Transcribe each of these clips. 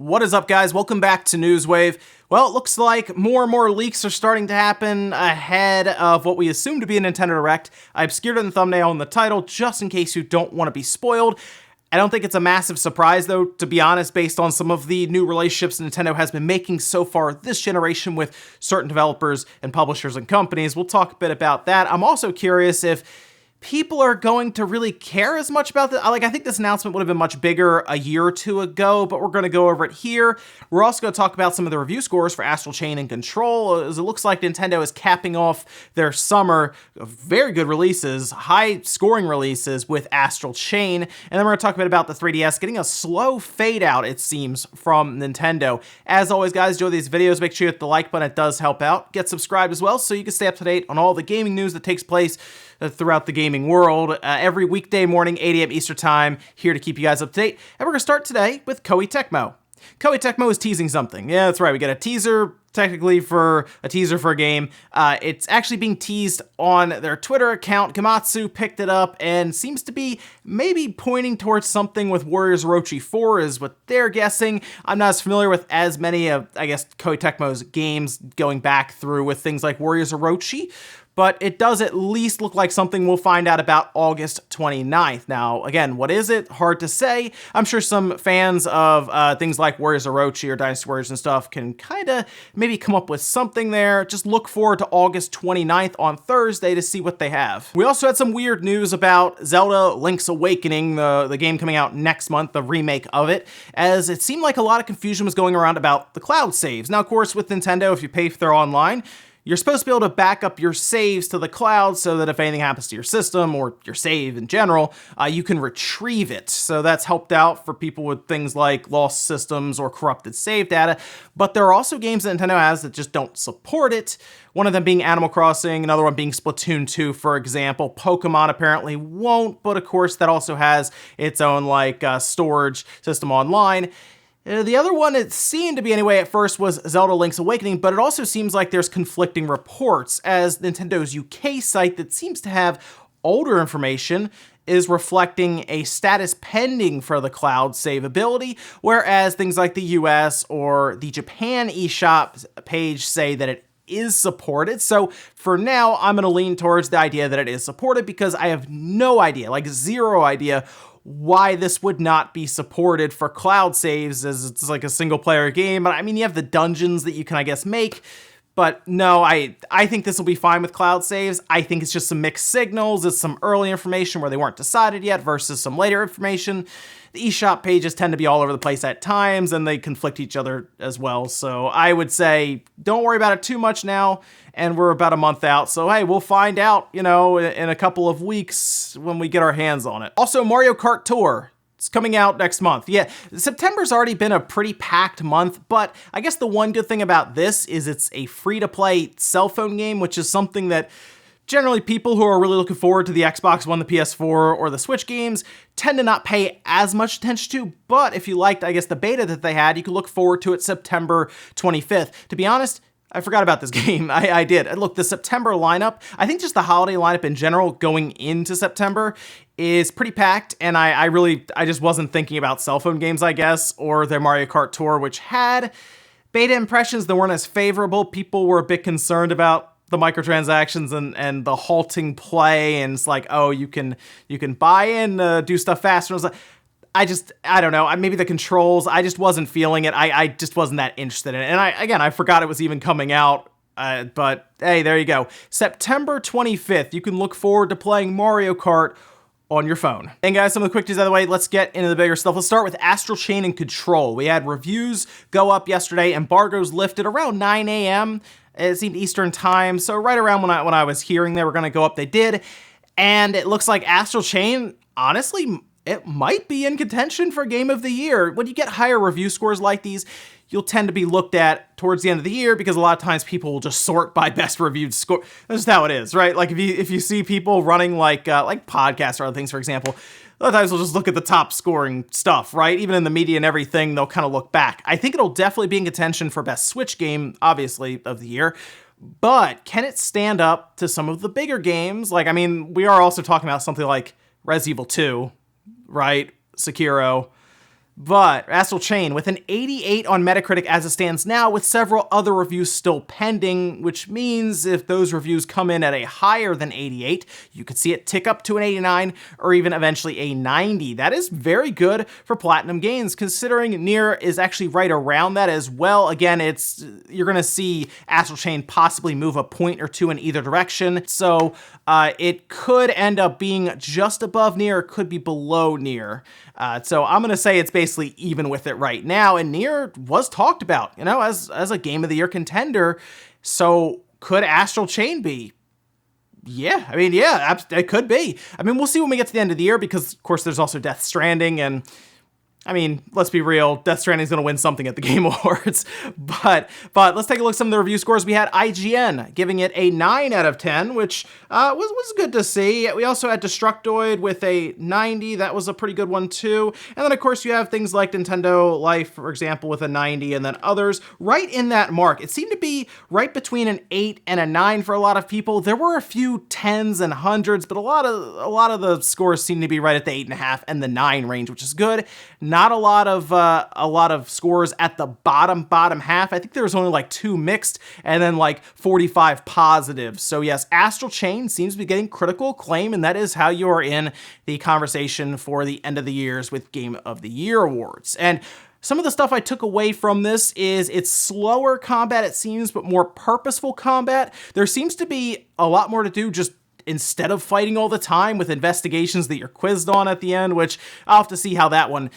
What is up, guys? Welcome back to Newswave. Well, it looks like more and more leaks are starting to happen ahead of what we assume to be a Nintendo Direct. I obscured it in the thumbnail and the title just in case you don't want to be spoiled. I don't think it's a massive surprise, though, to be honest, based on some of the new relationships Nintendo has been making so far this generation with certain developers and publishers and companies. We'll talk a bit about that. I'm also curious if people are going to really care as much about this. I think this announcement would have been much bigger a year or two ago, but we're going to go over it here. We're also going to talk about some of the review scores for Astral Chain and Control, as it looks like Nintendo is capping off their summer of very good releases, high scoring releases with Astral Chain. And then we're going to talk a bit about the 3DS getting a slow fade out, it seems, from Nintendo. As always, guys, enjoy these videos. Make sure you hit the like button. It does help out. Get subscribed as well so you can stay up to date on all the gaming news that takes place throughout the gaming world. Every weekday morning, 8 a.m. Eastern Time, here to keep you guys up to date. And we're going to start today with Koei Tecmo. Koei Tecmo is teasing something. Yeah, that's right. We get a teaser, technically, for a teaser for a game. It's actually being teased on their Twitter account. Gamatsu picked it up and seems to be maybe pointing towards something with Warriors Orochi 4 is what they're guessing. I'm not as familiar with as many of, I guess, Koei Tecmo's games going back through with things like Warriors Orochi, but it does at least look like something we'll find out about August 29th. Now, again, what is it? Hard to say. I'm sure some fans of things like Warriors Orochi or Dynasty Warriors and stuff can kind of maybe come up with something there. Just look forward to August 29th on Thursday to see what they have. We also had some weird news about Zelda Link's Awakening, the game coming out next month, the remake of it, as it seemed like a lot of confusion was going around about the cloud saves. Now, of course, with Nintendo, if you pay for their online, you're supposed to be able to back up your saves to the cloud so that if anything happens to your system or your save in general, you can retrieve it. So that's helped out for people with things like lost systems or corrupted save data. But there are also games that Nintendo has that just don't support it. One of them being Animal Crossing, another one being Splatoon 2, for example. Pokemon apparently won't, but of course that also has its own storage system online. The other one, it seemed to be anyway at first, was Zelda Link's Awakening, but it also seems like there's conflicting reports, as Nintendo's UK site that seems to have older information is reflecting a status pending for the cloud save ability, whereas things like the US or the Japan eShop page say that it is supported. So for now, I'm going to lean towards the idea that it is supported because I have no idea, zero idea, why this would not be supported for cloud saves, as it's like a single player game. I mean, you have the dungeons that you can, I guess, make, but no, I think this will be fine with cloud saves. I think it's just some mixed signals. It's some early information where they weren't decided yet versus some later information. The eShop pages tend to be all over the place at times, and they conflict each other as well. So I would say don't worry about it too much now, and we're about a month out. So hey, we'll find out, in a couple of weeks when we get our hands on it. Also, Mario Kart Tour. It's coming out next month. Yeah, September's already been a pretty packed month, but I guess the one good thing about this is it's a free-to-play cell phone game, which is something that generally people who are really looking forward to the Xbox One, the PS4, or the Switch games tend to not pay as much attention to, but if you liked, I guess, the beta that they had, you could look forward to it September 25th. To be honest, I forgot about this game. I did. Look, the September lineup, I think just the holiday lineup in general going into September is pretty packed, and I just wasn't thinking about cell phone games, I guess, or their Mario Kart Tour, which had beta impressions that weren't as favorable. People were a bit concerned about the microtransactions and the halting play, and it's like, oh, you can buy in, do stuff faster. And I was like, I don't know, maybe the controls, I just wasn't feeling it. I just wasn't that interested in it. And I forgot it was even coming out, but hey, there you go. September 25th, you can look forward to playing Mario Kart on your phone. And guys, some of the quick news out of the way, let's get into the bigger stuff. Let's start with Astral Chain and Control. We had reviews go up yesterday, embargoes lifted around 9 a.m., it seemed Eastern time, so right around when I was hearing they were going to go up, they did. And it looks like Astral Chain, honestly, it might be in contention for Game of the Year. When you get higher review scores like these, you'll tend to be looked at towards the end of the year because a lot of times people will just sort by best reviewed score. That's just how it is, right? Like if you see people running like podcasts or other things, for example, a lot of times we'll just look at the top scoring stuff, right? Even in the media and everything, they'll kind of look back. I think it'll definitely be in contention for best Switch game, obviously, of the year. But can it stand up to some of the bigger games? We are also talking about something like Resident Evil 2, right? Sekiro. But Astral Chain with an 88 on Metacritic as it stands now, with several other reviews still pending, which means if those reviews come in at a higher than 88, you could see it tick up to an 89 or even eventually a 90. That is very good for Platinum Games, considering Nier is actually right around that as well. Again, you're going to see Astral Chain possibly move a point or two in either direction, so it could end up being just above Nier, it could be below Nier. So I'm going to say it's basically even with it right now, and Nier was talked about, as a Game of the Year contender. So could Astral Chain be? Yeah, it could be. We'll see when we get to the end of the year, because of course there's also Death Stranding, and let's be real, Death Stranding's going to win something at the Game Awards. But let's take a look at some of the review scores. We had IGN giving it a 9 out of 10, which was good to see. We also had Destructoid with a 90. That was a pretty good one too. And then of course you have things like Nintendo Life, for example, with a 90, and then others right in that mark. It seemed to be right between an 8 and a 9 for a lot of people. There were a few 10s and 100s, but a lot of the scores seem to be right at the 8.5 and the 9 range, which is good. Not a lot of scores at the bottom half. I think there was only like 2 mixed and then like 45 positives. So yes, Astral Chain seems to be getting critical acclaim, and that is how you are in the conversation for the end of the years with Game of the Year awards. And some of the stuff I took away from this is it's slower combat, it seems, but more purposeful combat. There seems to be a lot more to do just instead of fighting all the time, with investigations that you're quizzed on at the end, which I'll have to see how that one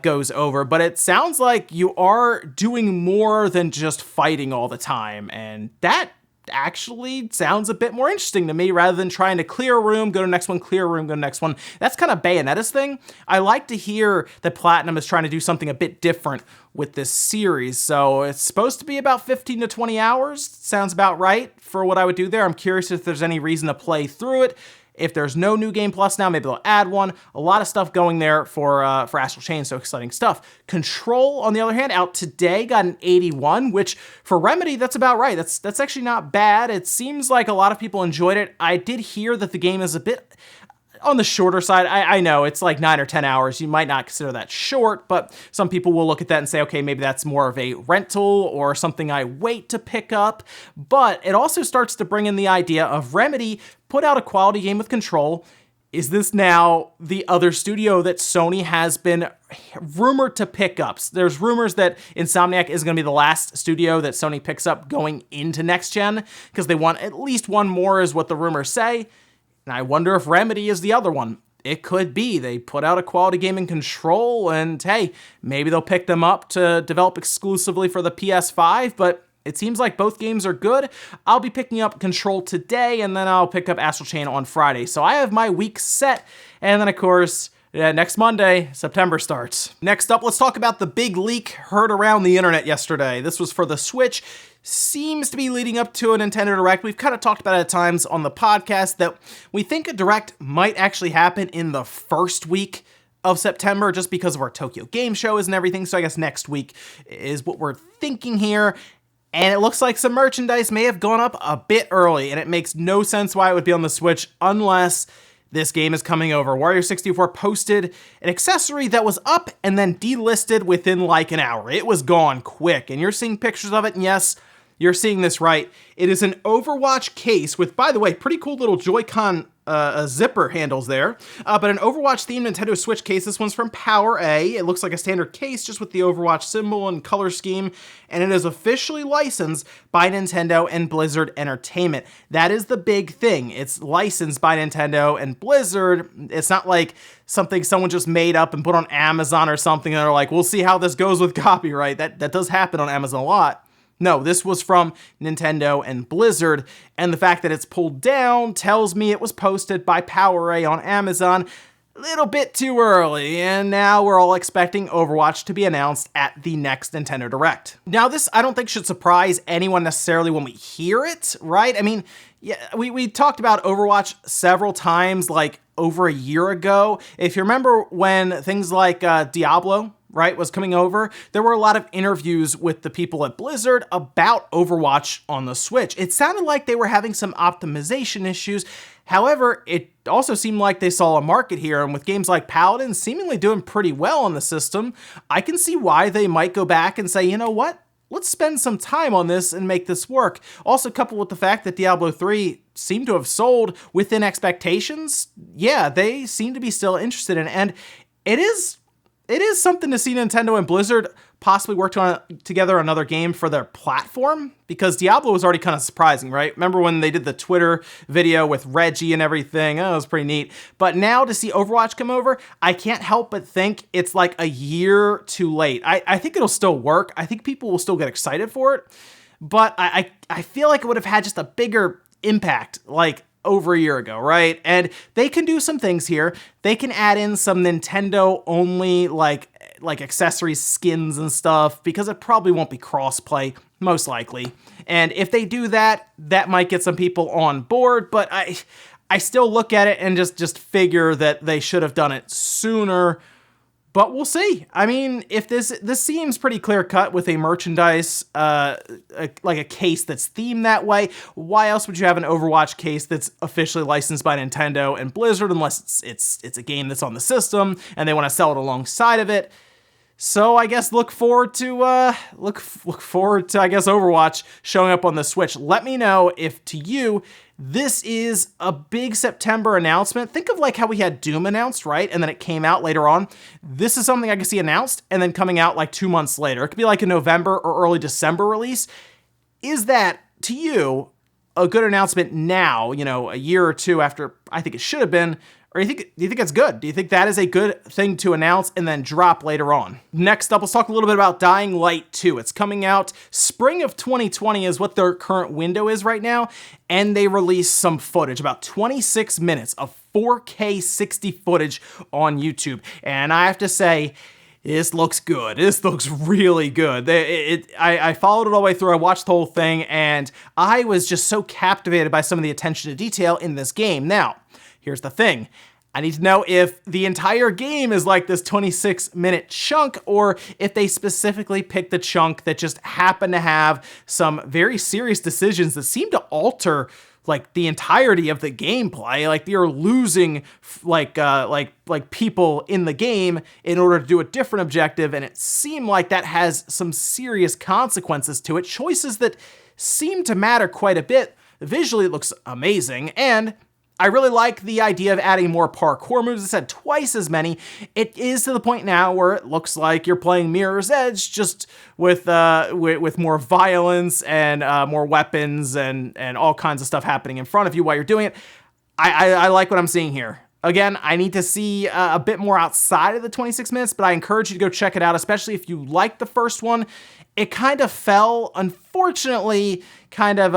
goes over. But it sounds like you are doing more than just fighting all the time, and that actually sounds a bit more interesting to me, rather than trying to clear a room, go to the next one, clear a room, go to the next one. That's kind of Bayonetta's thing. I like to hear that Platinum is trying to do something a bit different with this series. So it's supposed to be about 15 to 20 hours. Sounds about right for what I would do there. I'm curious if there's any reason to play through it. If there's no New Game Plus now, maybe they'll add one. A lot of stuff going there for Astral Chain, so exciting stuff. Control, on the other hand, out today, got an 81, which for Remedy, that's about right. That's actually not bad. It seems like a lot of people enjoyed it. I did hear that the game is a bit on the shorter side. I know it's like 9 or 10 hours. You might not consider that short, but some people will look at that and say, okay, maybe that's more of a rental or something I wait to pick up. But it also starts to bring in the idea of Remedy put out a quality game with Control. Is this now the other studio that Sony has been rumored to pick up? There's rumors that Insomniac is going to be the last studio that Sony picks up going into next gen, because they want at least one more, is what the rumors say. And I wonder if Remedy is the other one. It could be. They put out a quality game in Control, and hey, maybe they'll pick them up to develop exclusively for the PS5, but it seems like both games are good. I'll be picking up Control today, and then I'll pick up Astral Chain on Friday. So I have my week set, and then of course, next Monday, September starts. Next up, let's talk about the big leak heard around the internet yesterday. This was for the Switch. Seems to be leading up to a Nintendo Direct. We've kind of talked about it at times on the podcast that we think a Direct might actually happen in the first week of September, just because of our Tokyo Game Show and everything. So I guess next week is what we're thinking here. And it looks like some merchandise may have gone up a bit early, and it makes no sense why it would be on the Switch unless this game is coming over. Wario64 posted an accessory that was up and then delisted within like an hour. It was gone quick, and you're seeing pictures of it, and yes, you're seeing this right. It is an Overwatch case with, by the way, pretty cool little Joy-Con zipper handles there, but an Overwatch-themed Nintendo Switch case. This one's from PowerA. It looks like a standard case just with the Overwatch symbol and color scheme, and it is officially licensed by Nintendo and Blizzard Entertainment. That is the big thing. It's licensed by Nintendo and Blizzard. It's not like something someone just made up and put on Amazon or something, and they're like, we'll see how this goes with copyright. That does happen on Amazon a lot. No, this was from Nintendo and Blizzard, and the fact that it's pulled down tells me it was posted by PowerA on Amazon a little bit too early, and now we're all expecting Overwatch to be announced at the next Nintendo Direct. Now, this I don't think should surprise anyone necessarily when we hear it, right? I mean, yeah, we talked about Overwatch several times, like over a year ago. If you remember when things like Diablo right, was coming over, there were a lot of interviews with the people at Blizzard about Overwatch on the Switch. It sounded like they were having some optimization issues. However, it also seemed like they saw a market here, and with games like Paladin seemingly doing pretty well on the system, I can see why they might go back and say, you know what? Let's spend some time on this and make this work. Also, coupled with the fact that Diablo 3 seemed to have sold within expectations, yeah, they seem to be still interested in it. And it is something to see Nintendo and Blizzard possibly work together another game for their platform, because Diablo was already kind of surprising, right? Remember when they did the Twitter video with Reggie and everything? Oh, it was pretty neat. But now to see Overwatch come over, I can't help but think it's like a year too late. I think it'll still work. I think people will still get excited for it, but I feel like it would have had just a bigger impact, like over a year ago, right? And they can do some things here. They can add in some Nintendo only like accessories, skins and stuff, because it probably won't be cross-play, most likely. And if they do that, that might get some people on board, but I still look at it and just figure that they should have done it sooner. But we'll see. I mean, if this seems pretty clear cut with a merchandise, like a case that's themed that way, why else would you have an Overwatch case that's officially licensed by Nintendo and Blizzard, unless it's a game that's on the system and they want to sell it alongside of it? So I guess look forward to I guess Overwatch showing up on the Switch. Let me know if to you this is a big September announcement. Think of like how we had Doom announced, right? And then it came out later on. This is something I can see announced and then coming out like 2 months later. It could be like a November or early December release. Is that to you a good announcement now, a year or two after I think it should have been? Or do you think it's good? Do you think that is a good thing to announce and then drop later on? Next up, let's talk a little bit about Dying Light 2. It's coming out spring of 2020 is what their current window is right now. And they released some footage, about 26 minutes of 4K 60 footage on YouTube. And I have to say, this looks good. This looks really good. I followed it all the way through. I watched the whole thing, and I was just so captivated by some of the attention to detail in this game. Now, here's the thing. I need to know if the entire game is like this 26-minute chunk, or if they specifically picked the chunk that just happened to have some very serious decisions that seem to alter like the entirety of the gameplay. Like you're losing like people in the game in order to do a different objective, and it seemed like that has some serious consequences to it. Choices that seem to matter quite a bit. Visually, it looks amazing, and I really like the idea of adding more parkour moves. I said twice as many. It is to the point now where it looks like you're playing Mirror's Edge, just with more violence and more weapons and all kinds of stuff happening in front of you while you're doing it. I like what I'm seeing here. Again, I need to see a bit more outside of the 26 minutes, but I encourage you to go check it out, especially if you liked the first one. It kind of fell, unfortunately, kind of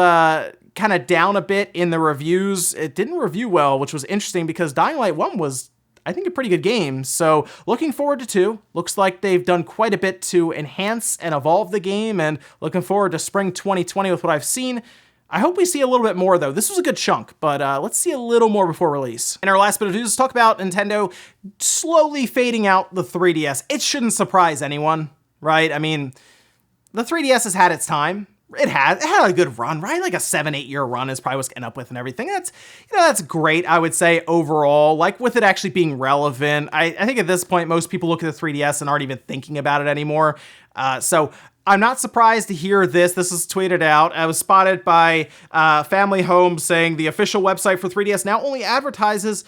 down a bit in the reviews. It didn't review well, which was interesting because Dying Light 1 was, I think, a pretty good game. So looking forward to 2. Looks like they've done quite a bit to enhance and evolve the game, and looking forward to spring 2020 with what I've seen. I hope we see a little bit more, though. This was a good chunk, but let's see a little more before release. In our last bit of news, let's talk about Nintendo slowly fading out the 3DS. It shouldn't surprise anyone, right? I mean, the 3DS has had its time. It had a good run, right? Like a 7-8 year run is probably what's getting up with and everything. That's great, I would say, overall. Like, with it actually being relevant, I think at this point, most people look at the 3DS and aren't even thinking about it anymore. So I'm not surprised to hear this. This is tweeted out. I was spotted by Family Home saying the official website for 3DS now only advertises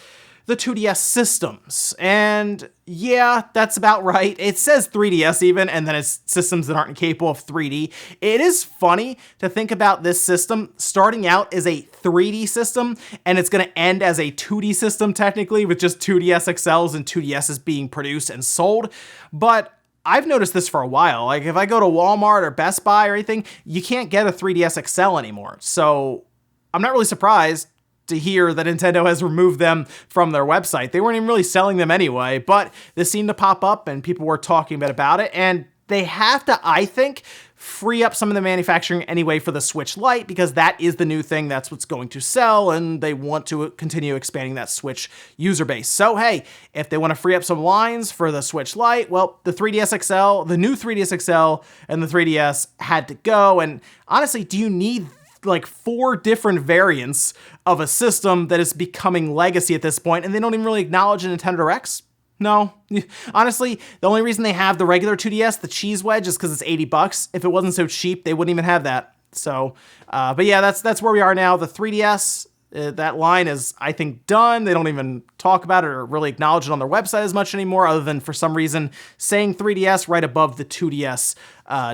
the 2DS systems. And yeah, that's about right. It says 3DS even, and then it's systems that aren't capable of 3D. It is funny to think about this system starting out as a 3D system, and it's going to end as a 2D system technically, with just 2DS XLs and 2DSs being produced and sold. But I've noticed this for a while. Like if I go to Walmart or Best Buy or anything, you can't get a 3DS XL anymore. So I'm not really surprised to hear that Nintendo has removed them from their website. They weren't even really selling them anyway, but this seemed to pop up and people were talking a bit about it, and they have to, I think, free up some of the manufacturing anyway for the Switch Lite, because that is the new thing. That's what's going to sell, and they want to continue expanding that Switch user base. So hey, if they want to free up some lines for the Switch Lite, well, the 3DS XL, the new 3DS XL, and the 3DS had to go. And honestly, do you need like 4 different variants of a system that is becoming legacy at this point, and they don't even really acknowledge a Nintendo Directs? No. Honestly, the only reason they have the regular 2DS, the cheese wedge, is because it's $80. If it wasn't so cheap, they wouldn't even have that. So, but yeah, that's where we are now. The 3DS, that line is, I think, done. They don't even talk about it or really acknowledge it on their website as much anymore, other than for some reason saying 3DS right above the 2DS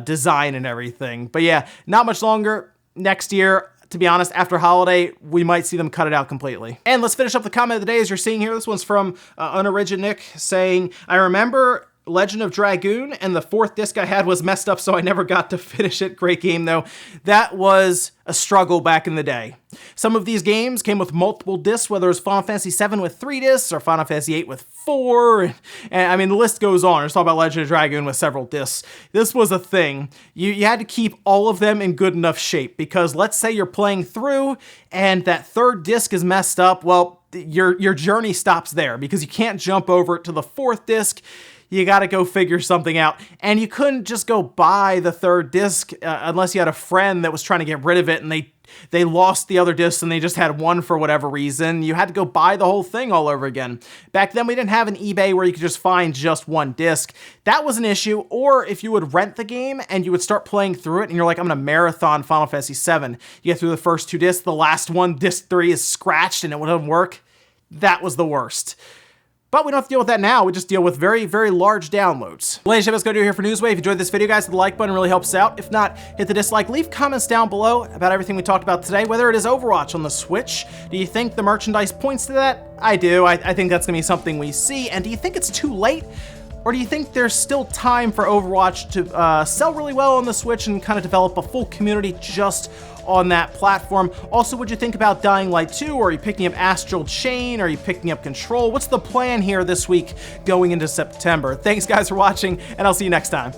design and everything. But yeah, not much longer. Next year, to be honest, after holiday, we might see them cut it out completely. And let's finish up the comment of the day as you're seeing here. This one's from Unoriginnick saying, I remember Legend of Dragoon, and the 4th disc I had was messed up, so I never got to finish it. Great game, though. That was a struggle back in the day. Some of these games came with multiple discs, whether it was Final Fantasy VII with 3 discs or Final Fantasy VIII with 4. And I mean, the list goes on. Let's talk about Legend of Dragoon with several discs. This was a thing. You had to keep all of them in good enough shape, because let's say you're playing through and that 3rd disc is messed up. Well, your journey stops there, because you can't jump over it to the 4th disc. You got to go figure something out. And you couldn't just go buy the 3rd disc unless you had a friend that was trying to get rid of it, and they lost the other discs and they just had one for whatever reason. You had to go buy the whole thing all over again. Back then, we didn't have an eBay where you could just find just one disc. That was an issue. Or if you would rent the game and you would start playing through it and you're like, I'm going to marathon Final Fantasy VII. You get through the first 2 discs, the last one, disc 3, is scratched and it wouldn't work. That was the worst. But we don't have to deal with that now. We just deal with very, very large downloads. Ladies and gentlemen, that's going to do it here for Newswave. If you enjoyed this video, guys, hit the like button. It really helps out. If not, hit the dislike. Leave comments down below about everything we talked about today, whether it is Overwatch on the Switch. Do you think the merchandise points to that? I do. I think that's going to be something we see. And do you think it's too late? Or do you think there's still time for Overwatch to sell really well on the Switch and kind of develop a full community just on that platform? Also, what'd you think about Dying Light 2? Or are you picking up Astral Chain? Are you picking up Control? What's the plan here this week going into September? Thanks, guys, for watching, and I'll see you next time.